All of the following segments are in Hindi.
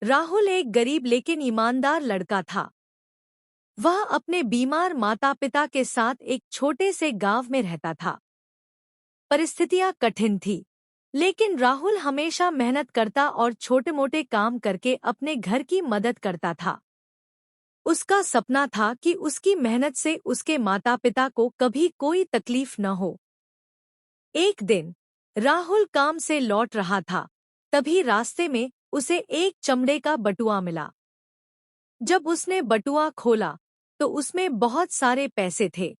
राहुल एक गरीब लेकिन ईमानदार लड़का था। वह अपने बीमार माता पिता के साथ एक छोटे से गांव में रहता था। परिस्थितियां कठिन थी, लेकिन राहुल हमेशा मेहनत करता और छोटे मोटे काम करके अपने घर की मदद करता था। उसका सपना था कि उसकी मेहनत से उसके माता पिता को कभी कोई तकलीफ न हो। एक दिन राहुल काम से लौट रहा था, तभी रास्ते में उसे एक चमड़े का बटुआ मिला। जब उसने बटुआ खोला तो उसमें बहुत सारे पैसे थे।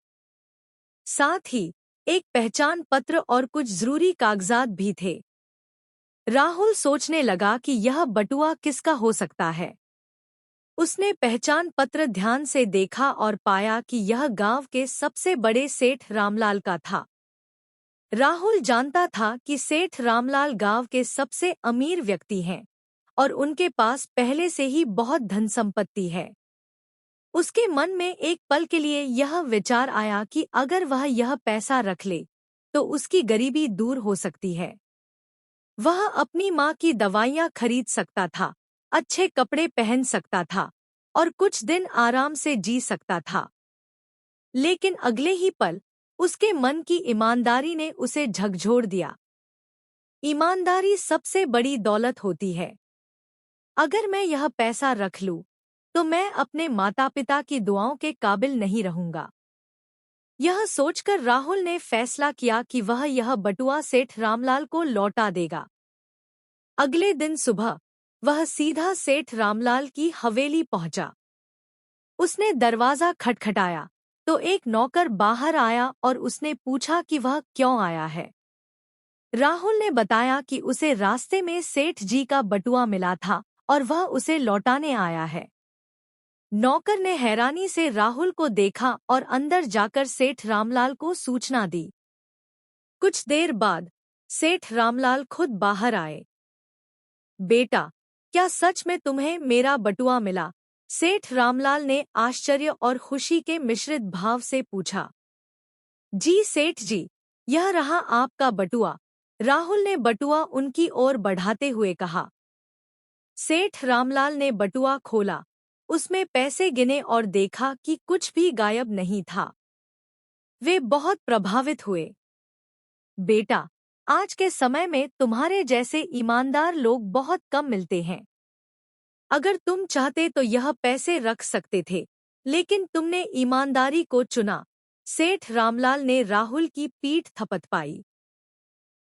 साथ ही एक पहचान पत्र और कुछ जरूरी कागजात भी थे। राहुल सोचने लगा कि यह बटुआ किसका हो सकता है। उसने पहचान पत्र ध्यान से देखा और पाया कि यह गांव के सबसे बड़े सेठ रामलाल का था। राहुल जानता था कि सेठ रामलाल गांव के सबसे अमीर व्यक्ति हैं और उनके पास पहले से ही बहुत धन संपत्ति है। उसके मन में एक पल के लिए यह विचार आया कि अगर वह यह पैसा रख ले तो उसकी गरीबी दूर हो सकती है। वह अपनी माँ की दवाइयाँ खरीद सकता था, अच्छे कपड़े पहन सकता था और कुछ दिन आराम से जी सकता था। लेकिन अगले ही पल उसके मन की ईमानदारी ने उसे झकझोर दिया। ईमानदारी सबसे बड़ी दौलत होती है। अगर मैं यह पैसा रख लूं, तो मैं अपने माता पिता की दुआओं के काबिल नहीं रहूंगा। यह सोचकर राहुल ने फैसला किया कि वह यह बटुआ सेठ रामलाल को लौटा देगा। अगले दिन सुबह वह सीधा सेठ रामलाल की हवेली पहुंचा। उसने दरवाजा खटखटाया तो एक नौकर बाहर आया और उसने पूछा कि वह क्यों आया है। राहुल ने बताया कि उसे रास्ते में सेठ जी का बटुआ मिला था और वह उसे लौटाने आया है। नौकर ने हैरानी से राहुल को देखा और अंदर जाकर सेठ रामलाल को सूचना दी। कुछ देर बाद सेठ रामलाल खुद बाहर आए। बेटा, क्या सच में तुम्हें मेरा बटुआ मिला? सेठ रामलाल ने आश्चर्य और खुशी के मिश्रित भाव से पूछा। जी सेठ जी, यह रहा आपका बटुआ, राहुल ने बटुआ उनकी ओर बढ़ाते हुए कहा। सेठ रामलाल ने बटुआ खोला, उसमें पैसे गिने और देखा कि कुछ भी गायब नहीं था। वे बहुत प्रभावित हुए। बेटा, आज के समय में तुम्हारे जैसे ईमानदार लोग बहुत कम मिलते हैं। अगर तुम चाहते तो यह पैसे रख सकते थे, लेकिन तुमने ईमानदारी को चुना। सेठ रामलाल ने राहुल की पीठ थपथपाई।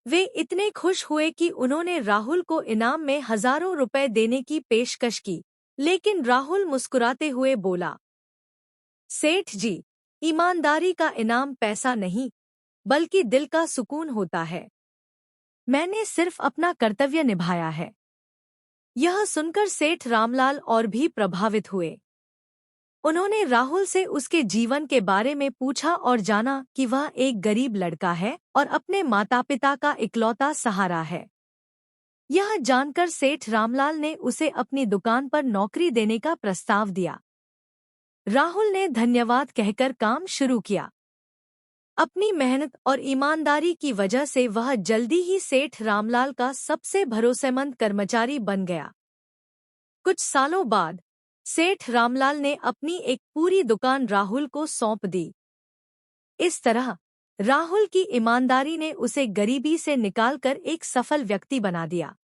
वे इतने खुश हुए कि उन्होंने राहुल को इनाम में हजारों रुपए देने की पेशकश की, लेकिन राहुल मुस्कुराते हुए बोला, सेठ जी, ईमानदारी का इनाम पैसा नहीं, बल्कि दिल का सुकून होता है। मैंने सिर्फ अपना कर्तव्य निभाया है। यह सुनकर सेठ रामलाल और भी प्रभावित हुए। उन्होंने राहुल से उसके जीवन के बारे में पूछा और जाना कि वह एक गरीब लड़का है और अपने माता पिता का इकलौता सहारा है। यह जानकर सेठ रामलाल ने उसे अपनी दुकान पर नौकरी देने का प्रस्ताव दिया। राहुल ने धन्यवाद कहकर काम शुरू किया। अपनी मेहनत और ईमानदारी की वजह से वह जल्दी ही सेठ रामलाल का सबसे भरोसेमंद कर्मचारी बन गया। कुछ सालों बाद सेठ रामलाल ने अपनी एक पूरी दुकान राहुल को सौंप दी। इस तरह राहुल की ईमानदारी ने उसे गरीबी से निकालकर एक सफल व्यक्ति बना दिया।